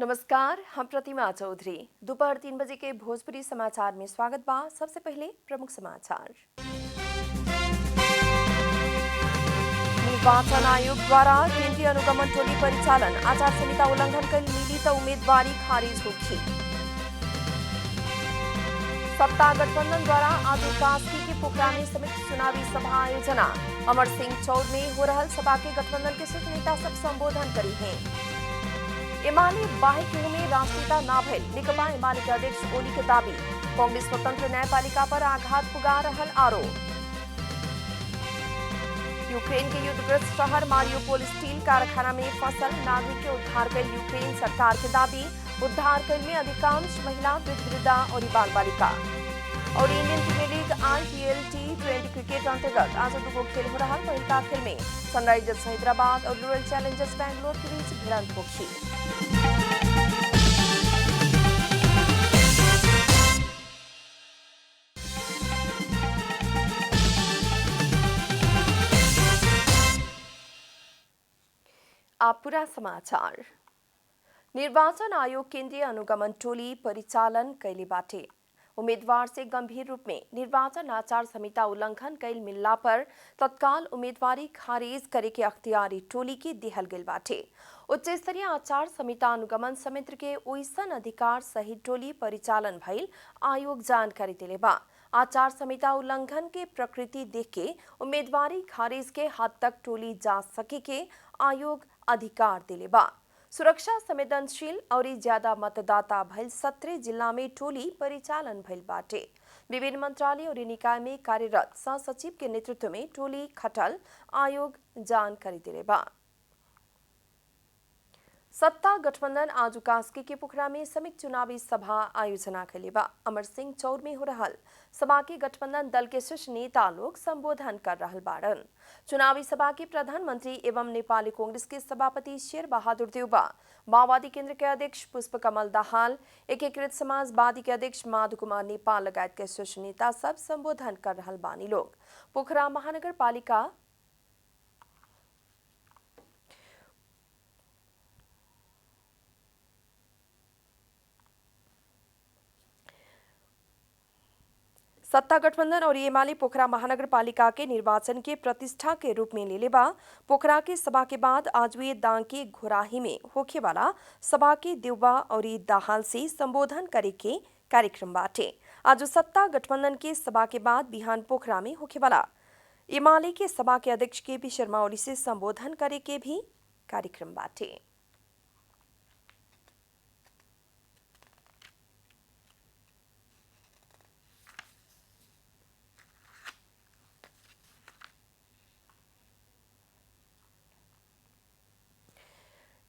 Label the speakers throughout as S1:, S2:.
S1: नमस्कार, हम प्रतिमा चौधरी। दोपहर 3 बजे के भोजपुरी समाचार में स्वागत बा। सबसे पहले प्रमुख समाचार। निर्वाचन आयोग द्वारा केंद्रीय अनुगमन टोली परिचालन आचार संहिता उल्लंघन कर मिली तो उम्मीदवारी खारिज होगी। सत्ता गठबंधन द्वारा आज कास्की के पोखरा में संयुक्त चुनावी सभा आयोजना। अमर सिंह चौर में हो रहा सभा के गठबंधन के शीर्ष नेता सब संबोधन करी हैं। एमाले बाहिक में राष्ट्रीयता ना भइल नेकपा एमाले के अध्यक्ष ओली के दावी। कांग्रेस स्वतंत्र न्यायपालिका पर आघात पुगा रहल आरोप। यूक्रेन के युद्धग्रस्त शहर मारियोपोल स्टील कारखाना में फंसल नागरिक के उद्धार कर यूक्रेन सरकार के दावी। उद्धार कर में अधिकांश महिला, वृद्धा और बाल बालिका। और Indian Premier League IPL T20 cricket अंतर्गत आज दो खेल हो रहा। पहला खेल में सनराइजर्स हैदराबाद और रॉयल चैलेंजर्स बैंगलोर के बीच भिड़ंत होगी। आप पूरा समाचार। निर्वाचन आयोग केंद्रीय अनुगमन टोली परिचालन कैले बाटे। उम्मीदवार से गंभीर रूप में निर्वाचन आचार संहिता उल्लंघन कैल मिलला पर तत्काल उम्मीदवारी खारिज करे के अख्तियारी टोली के दिहल गेल बाटे। उच्च स्तरीय आचार संहिता अनुगमन समिति के ओइसन अधिकार सहित टोली परिचालन भइल आयोग जानकारी दिले बा। आचार संहिता उल्लंघन के प्रकृति देख के उम्मीदवारी खारिज के हद तक टोली जा सके के आयोग अधिकार दिले बा। सुरक्षा संवेदनशील और ज्यादा मतदाता भइल 17 जिला में टोली परिचालन भइल बाटे। विभिन्न मंत्रालय और निकाय में कार्यरत सह सचिव के नेतृत्व में टोली खटल आयोग जानकारी दिले बा। सत्ता गठबंधन आज कास्की के पोखरा में संयुक्त चुनावी सभा आयोजना कैले बा। अमर सिंह चौर में हो रहल सभा के गठबंधन दल के शीर्ष नेता लोग संबोधन कर रहल बाड़न। चुनावी सभा के प्रधानमंत्री एवं नेपाली कांग्रेस के सभापति शेर बहादुर देउबा, माओवादी केंद्र के अध्यक्ष पुष्प कमल दाहाल, एकीकृत समाजवादी के अध्यक्ष माधु कुमार नेपाल लगायत के शीर्ष नेता सब संबोधन कर रहल बानी लोग। पोखरा महानगर पालिका सत्ता गठबंधन और एमाले पोखरा महानगर पालिका के निर्वाचन के प्रतिष्ठा के रूप में ले लेबा। पोखरा के सभा के बाद आज वे दांग के घोराही में होखे वाला सभा के देउबा और दाहाल से संबोधन करे के कार्यक्रम बाटे। आज सत्ता गठबंधन के सभा के बाद बिहान पोखरा में होखे वाला एमाले के सभा के अध्यक्ष KP शर्मा ओली से संबोधन करे के भी कार्यक्रम बाटे।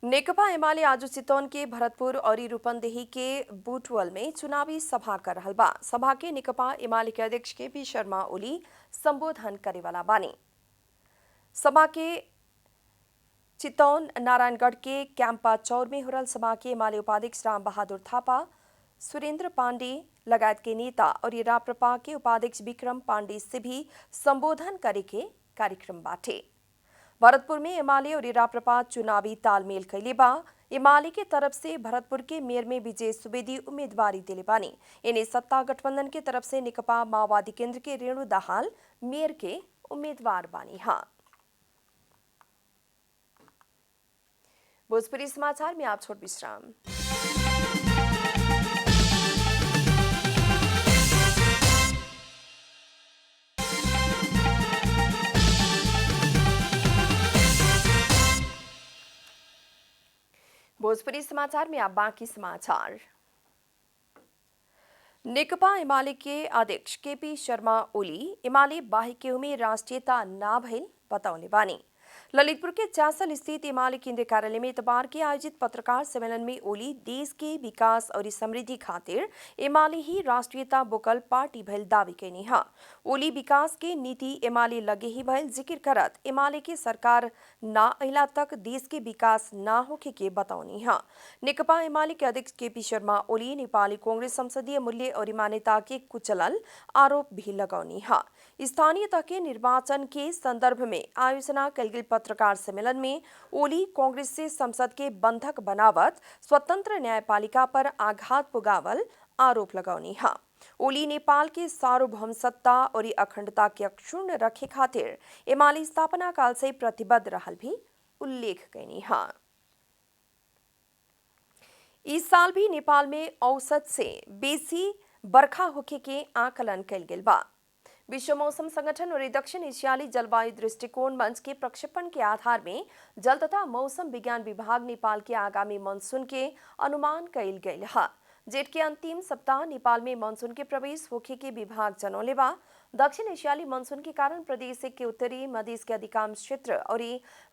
S1: नेकपा एमाले आज चितौन के भरतपुर और रूपन्देही के बुटवल में चुनावी सभा कर रहल बा। सभा के नेकपा एमाले के अध्यक्ष KP शर्मा ओली संबोधन करे वाला बानी। सभा के चितौन नारायणगढ़ के कैंपा चौर में हो रहल सभा के एमाले उपाध्यक्ष राम बहादुर थापा, सुरेंद्र पांडे लगायत के नेता और राप्रपा के उपाध्यक्ष विक्रम पांडे से भी संबोधन करे के कार्यक्रम बाटे। भरतपुर में एमाले और राप्रपा चुनावी तालमेल कैले बा। एमाले के तरफ से भरतपुर के मेयर में विजय सुवेदी उम्मीदवारी दिले बानी। इन्हें सत्ता गठबंधन के तरफ से नेकपा माओवादी केंद्र के रेणु दाहाल मेयर के उम्मीदवार बानी। हाँ, भोजपुरी समाचार में आप छोट विश्राम। भोजपुरी समाचार में आप बाकी समाचार। नेकपा एमाले के अध्यक्ष KP शर्मा ओली एमाले बाहिक्यू में राष्ट्रीयता ना भइल बताउने बानी। ललितपुर के चासल स्थित एमाले केंद्रीय कार्यालय में इतवार के आयोजित पत्रकार सम्मेलन में ओली देश के विकास और समृद्धि खातिर एमाले ही राष्ट्रीयता बोकल पार्टी भइल दावी कैनी हा। ओली विकास के नीति एमाले लगे ही भइल जिक्र करत एमाले के सरकार ना अहिला तक देश के विकास ना होखे के बताउनी हा। नेकपा एमाले के अध्यक्ष KP शर्मा ओली नेपाली कांग्रेस संसदीय मूल्य और मान्यता के कुचलल आरोप भी लगौनी हा। स्थानीय तक के निर्वाचन के संदर्भ में आयोजना कल गेल पत्रकार सम्मेलन में ओली कांग्रेस से संसद के बंधक बनावत स्वतंत्र न्यायपालिका पर आघात पुगावल आरोप लगौनी है। ओली नेपाल के सार्वभौम सत्ता और अखंडता के अक्षुण्ण रखे खातिर एमाले स्थापना काल से प्रतिबद्ध रहल भी उल्लेख कैनी है। इस साल भी नेपाल में औसत से बेसी बरखा होखे के आकलन कैल गेल बा। विश्व मौसम संगठन और दक्षिण एशियाली जलवायु दृष्टिकोण मंच के प्रक्षेपण के आधार में जल तथा मौसम विज्ञान विभाग नेपाल के आगामी मानसून के अनुमान कैल गयल है। जेठ के अंतिम सप्ताह नेपाल में मानसून के प्रवेश होखे के विभाग जनौले बा। दक्षिण एशियाली मानसून के कारण प्रदेश के उत्तरी मध्य के अधिकांश क्षेत्र और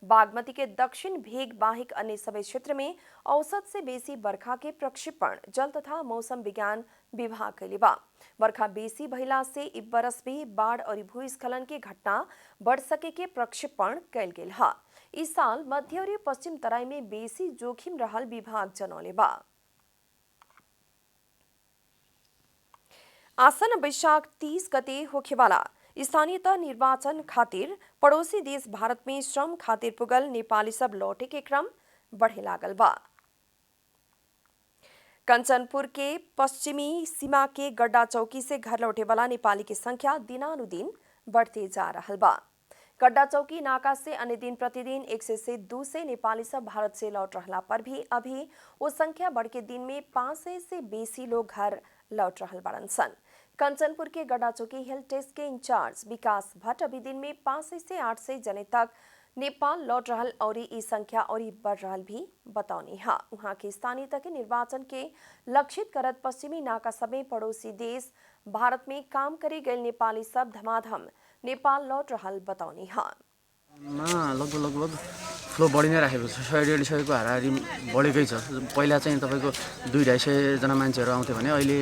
S1: बागमती के दक्षिण भेग बाहिक अन्य सभी क्षेत्र में औसत से बेसी बरखा के प्रक्षेपण जल तथा मौसम विज्ञान विभाग कैले बा। बरखा बेसी भइला से इ बरस भी बाढ़ और भूस्खलन के घटना बढ़ सके के प्रक्षेपण कैल गेल है। इस साल मध्य और पश्चिम तराई में बेसी जोखिम रहल विभाग जनौले बा। आसन वैशाख 30 गते होखेवाला स्थानीयतः निर्वाचन खातिर पड़ोसी देश भारत में श्रम खातिर पुगल नेपाली सब लौटे के क्रम बढ़े लागल बा। कंचनपुर के पश्चिमी सीमा के गड्डा चौकी से घर लौटे वाला नेपाली की संख्या दिनानुदिन बढ़ते जा रहल बा। गड्डा चौकी नाका से अन्य दिन प्रतिदिन 100 से 200 नेपाली सब भारत से लौट रहला पर भी अभी वो संख्या बढ़ के दिन में 500 से बेसी लोग घर लौट रहल बारन सन। कंचनपुर के गड्डा चौकी हेल्थ टेस्ट के इंचार्ज विकास भट्ट अभी दिन में 500 से 800 जने तक नेपाल लौट रहल और ई संख्या और बढ़ रहल भी बताउनी है। वहां के स्थानीय तक निर्वाचन के लक्षित करत पश्चिमी नाका समेत पड़ोसी देश भारत में काम करे गए नेपाली सब धमाधम नेपाल लौट रहल बताउनी है।
S2: लगभग फ्लो बढी नै राखेको छ। 100-150 को हाराहारी बढेकै छ। पहिला चाहिँ तपाईको 200-250 जना मान्छेहरू आउँथे भने अहिले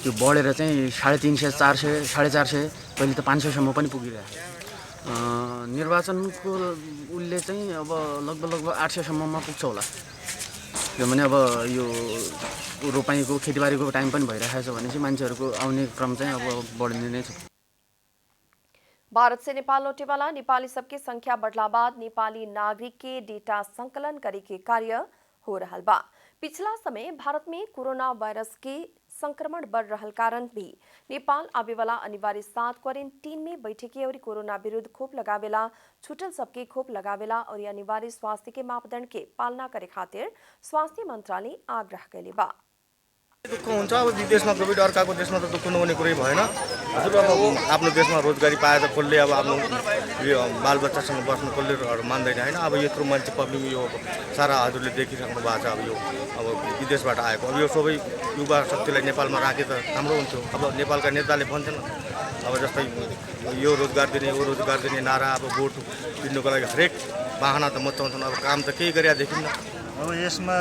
S2: त्यो बढेर चाहिँ 350, 400, 450, पहिले त 500 सम्म पनि पुगिरहेको छ। निर्वाचनको उल्ले चाहिँ अब लगभग 800 सम्ममा पुग्छ होला। किनभने अब यो रोपाइँको खेतीबारीको टाइम पनि भइरहेको छ भने चाहिँ मान्छेहरूको आउने क्रम चाहिँ अब बढ्ने नै छ।
S1: भारत से नेपाल लौटे वाला नेपाली सबके संख्या बढ़ला बाद नेपाली नागरिक के डेटा संकलन करे के कार्य हो रहल बा। पिछला समय भारत में कोरोना वायरस के संक्रमण बढ़ रहल कारण भी नेपाल आवे वाला अनिवार्य 7 क्वारंटीन में बैठे के और कोरोना विरुद्ध खोप लगावेला छूटल सबके खोप लगावेला और अनिवार्य स्वास्थ्य के मापदंड के पालना करे खातिर स्वास्थ्य मंत्रालय आग्रह कैले बा।
S3: दुःख हुन्छ। अब विदेशमा कोभिड अर्काको देशमा त दुःख नहुने कुरै भएन। हजुर अब आफ्नो देशमा रोजगारी पाएर कसले अब आफ्नो यो बालबच्चासँग बस्नु कसले मान्दैन हैन। अब यत्रो मान्छे पब्लिक यो सारा हजुरले देखिसक्नु भएको छ। अब यो अब विदेशबाट आएको अब यो सबै युवा शक्तिलाई नेपालमा राखे त राम्रो हुन्थ्यो। अब नेपालका नेताले भन्छन् अब जस्तै यो रोजगार दिने नारा अब भोट दिनुको लागि हरेक बहाना त मचाउँछन्। अब काम त केही गरेका देखिन्न।
S4: अब यसमा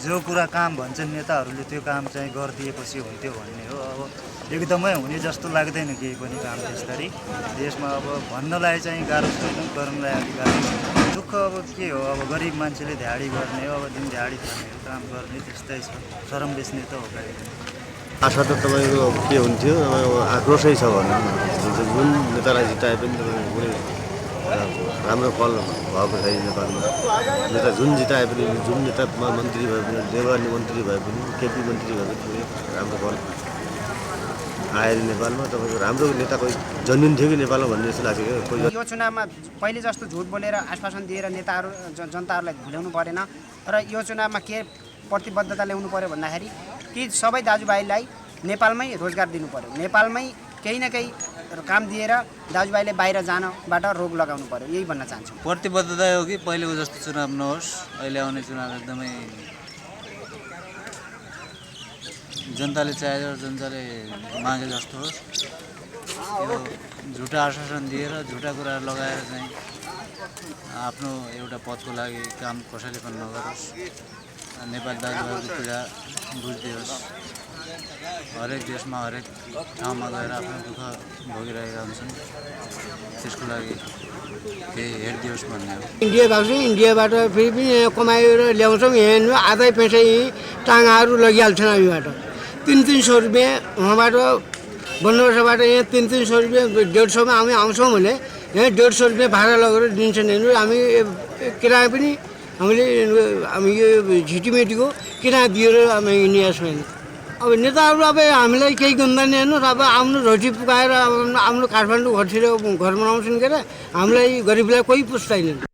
S4: जो कुरा काम भन्छन् नेताहरूले त्यो काम चाहिँ गरिदिएपछि हुन्थ्यो भन्ने हो। अब एकदमै हुने जस्तो लाग्दैन केही पनि काम त्यसरी। देशमा अब भन्नलाई चाहिँ गाह्रो छैन, गर्नलाई अलिक गाह्रो। दुःख अब के हो, अब गरिब मान्छेले दिहाडी गर्ने हो, अब दिन दिहाडी खाने काम गर्ने त्यस्तै छ। शरम बेच्ने त हो कहिले।
S5: आशा त तपाईँको के हुन्थ्यो, आक्रोशै छ भनौँ न। जुन नेतालाई जिताए पनि तपाईँको राम्रो फल भएको छैन नेपालमा। नेता जुन जिताए पनि, जुन नेतामा मन्त्री भए पनि, देवानी मन्त्री भए पनि, केपी मन्त्री भए पनि राम्रो फल आएर नेपालमा तपाईँको राम्रो नेता कोही जन्मिन थियो कि नेपालमा भन्ने जस्तो लाग्छ क्या।
S6: यो चुनावमा पहिले जस्तो झुट बोलेर आश्वासन दिएर नेताहरू जनताहरूलाई भुल्याउनु परेन र यो चुनावमा के प्रतिबद्धता ल्याउनु पर्यो भन्दाखेरि कि सबै दाजुभाइलाई नेपालमै रोजगार दिनु पर्यो। नेपालमै केही न केही काम दिएर दाजुभाइले बाहिर जानबाट रोक लगाउनु पर्यो। यही भन्न चाहन्छु।
S7: प्रतिबद्धता हो कि पहिलेको जस्तो चुनाव नहोस्। अहिले आउने चुनाव एकदमै जनताले चाहेर जनताले मागे जस्तो होस्। यो झुटा आश्वासन दिएर झुटा कुराहरू लगाएर चाहिँ आफ्नो एउटा पदको लागि काम कसैले पनि नगरोस्। नेपाली दाजुभाइको पीडा बुझिदियोस्। हरेक देशमा हरेक ठाउँमा गएर आफ्नो दुःख भोगिरहेका हुन्छन्। त्यसको लागि केही हेरिदियोस् भन्ने हो।
S8: इन्डिया गएको छु, इन्डियाबाट फेरि पनि यहाँ कमाएर ल्याउँछौँ। यहाँ आधै पैसा टाँगाहरू लगिहाल्छन्। हामीबाट 300 रुपियाँ, उहाँबाट बनोसबाट यहाँ 300 रुपियाँ 150मा हामी आउँछौँ भने यहाँ 150 रुपियाँ भाडा लगेर दिन्छन् यिनीहरू। हामी किराया पनि हामी यो झिटिमेटीको किराया दिएर हामी हिँडेका छैन। अब नेताहरू अब हामीलाई केही गर्दैन हेर्नुहोस्। अब आफ्नो रोटी पकाएर आफ्नो काठमाडौँ घरतिर घर बनाउँछन् के अरे, हामीलाई गरिबलाई कोही पुस्दैन।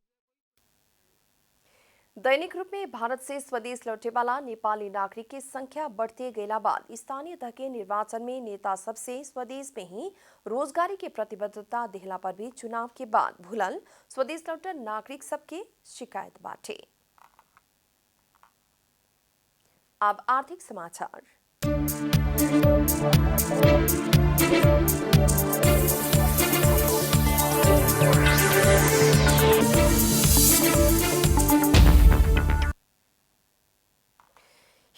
S1: दैनिक रूप में भारत से स्वदेश लौटने वाला नेपाली नागरिक की संख्या बढ़ते गएला बाद स्थानीय तह के निर्वाचन में नेता सबसे स्वदेश में ही रोजगारी की प्रतिबद्धता दिखला पर भी चुनाव के बाद भूलल स्वदेश लौटल नागरिक सबके शिकायत बाटे। अब आर्थिक समाचार।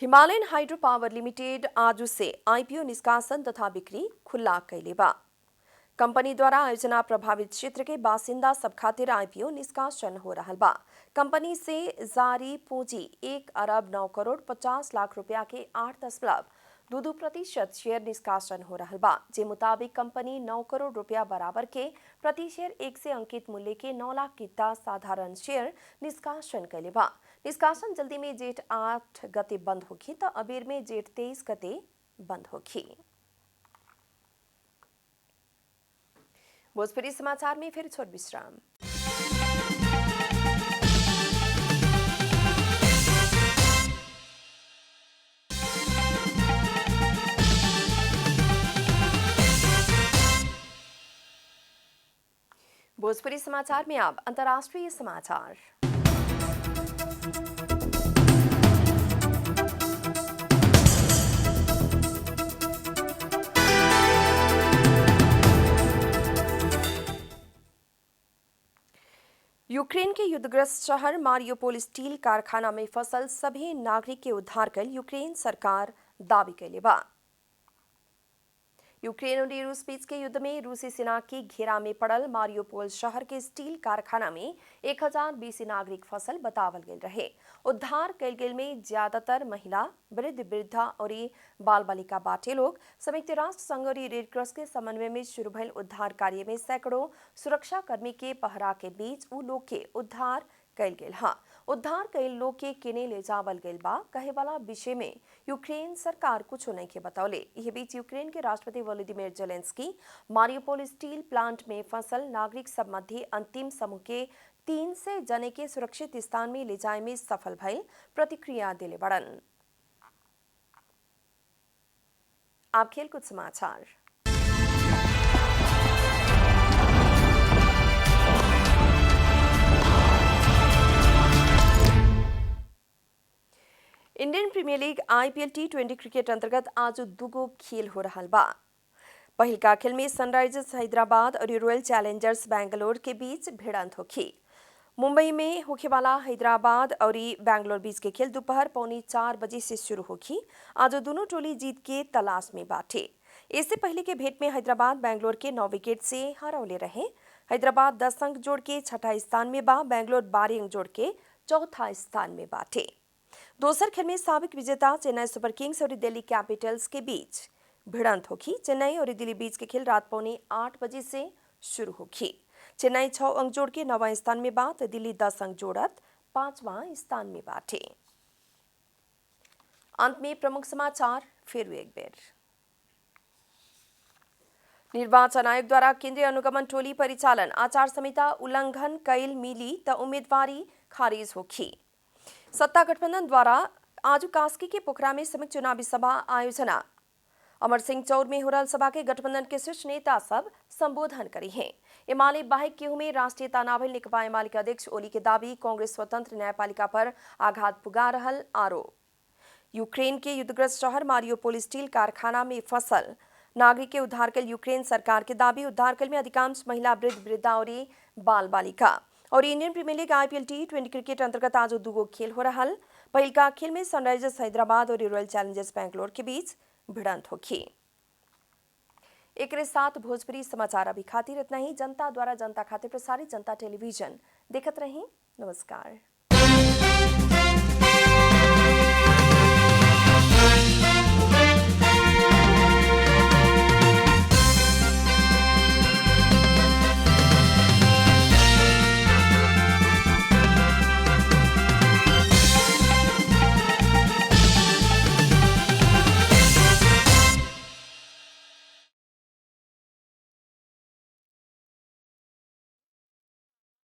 S1: हिमालयन हाइड्रो पावर लिमिटेड आज से आईपीओ निष्कासन तथा बिक्री खुला कैले बा। कंपनी द्वारा आयोजना प्रभावित क्षेत्र के बासिंदा सब खातिर आईपीओ निष्कासन हो रहा बा। कंपनी से जारी पूंजी 1 अरब 9 करोड़ 50 लाख रुपया के 8.22% शेयर निष्कासन हो रहा बा। जे मुताबिक कंपनी 9 करोड़ रुपया बराबर के प्रति शेयर 1 से अंकित मूल्य के 9 लाख किता साधारण शेयर निष्कासन कैले बा। निष्कासन जल्दी में जेठ 8 गते बंद होगी तो अबेर में जेठ 23 गते बंद होगी। भोजपुरी समाचार में फिर छोट विश्राम। भोजपुरी समाचार में अब अंतर्राष्ट्रीय समाचार। यूक्रेन के युद्धग्रस्त शहर मारियोपोल स्टील कारखाना में फंसल सभी नागरिक के उद्धार कर यूक्रेन सरकार दावी कैले बा। यूक्रेन और रूस बीच के युद्ध में रूसी सेना की घेरा में पड़ल मारियोपोल शहर के स्टील कारखाना में 1020 नागरिक फसल बतावल गए रहे। उद्धार कैल गेल में ज्यादातर महिला, वृद्ध, वृद्धा और बाल बालिका बाटे लोग। संयुक्त राष्ट्र संघ और रेड क्रॉस के समन्वय में शुरू भइल उद्धार कार्य में सैकड़ों सुरक्षा कर्मी के पहरा के बीच उ लोग के उद्धार कैल गेल हा। उद्धार कैल लोग के केने ले जावल गेल बा कहे वाला विषय में यूक्रेन सरकार कुछ नहीं के बतौले। यह बीच यूक्रेन के राष्ट्रपति Volodymyr Zelensky Mariupol steel plant में फसल नागरिक सब मध्य अंतिम समूह के 300 जने के सुरक्षित स्थान में ले जाए में सफल भइल प्रतिक्रिया दिले बड़न। आप खेलकूद समाचार। Indian Premier League IPL T20 cricket अंतर्गत आज दुगो खेल हो रहा बा। पहल का खेल में सनराइजर्स हैदराबाद और रॉयल चैलेंजर्स बैंगलोर के बीच भिड़ंत होगी। मुंबई में होने वाला हैदराबाद और बैंगलोर बीच के खेल दोपहर 3:45 बजे से शुरू होगी। आज दोनों टोली जीत के तलाश में बाटे। इससे पहले के भेंट में हैदराबाद बैंगलोर के 9 विकेट से हरौले रहे। हैदराबाद 10 अंक जोड़ के छठा स्थान में बा, बैंगलोर 12 अंक जोड़ के चौथा स्थान में बाटे। दोसर खेल में साबिक विजेता चेन्नई सुपर किंग्स और दिल्ली कैपिटल्स के बीच भिड़ंत होगी। चेन्नई और दिल्ली बीच के खेल रात 7:45 बजे से शुरू होगी। चेन्नई 6 अंक जोड़ के 9वां स्थान में बा, तो दिल्ली 10 अंक जोड़त 5वां स्थान में बाटे। अंत में प्रमुख समाचार फिर एक बार। निर्वाचन आयोग द्वारा केंद्रीय अनुगमन टोली परिचालन आचार संहिता उल्लंघन कैल मिली त उम्मीदवारी खारिज होगी। सत्ता गठबंधन द्वारा आज कास्की के पोखरा में संयुक्त चुनावी सभा आयोजना। अमर सिंह चौर में हो रहा सभा के गठबंधन के शीर्ष नेता सब संबोधन करी हैं। एमाले बाहिक केहू में राष्ट्रीय तानाभिल निकपा एमाले के अध्यक्ष ओली के दावी कांग्रेस स्वतंत्र न्यायपालिका पर आघात पुगा रहल आरोप। यूक्रेन के युद्धग्रस्त शहर मारियोपोल स्टील कारखाना में फसल नागरिक के उद्धार कल यूक्रेन सरकार के दावी। उद्धार कल में अधिकांश महिला, वृद्ध, वृद्धा और बाल बालिका। और Indian Premier League IPL T20 cricket अंतर्गत आज दुगो खेल हो रहा। पहल का खेल में सनराइजर्स हैदराबाद और रॉयल चैलेंजर्स बैंगलोर के बीच भिड़ंत होगी। एक साथ भोजपुरी समाचार अभी खातिर इतना ही। जनता द्वारा जनता खातिर प्रसारित जनता टेलीविजन देखत रही। नमस्कार।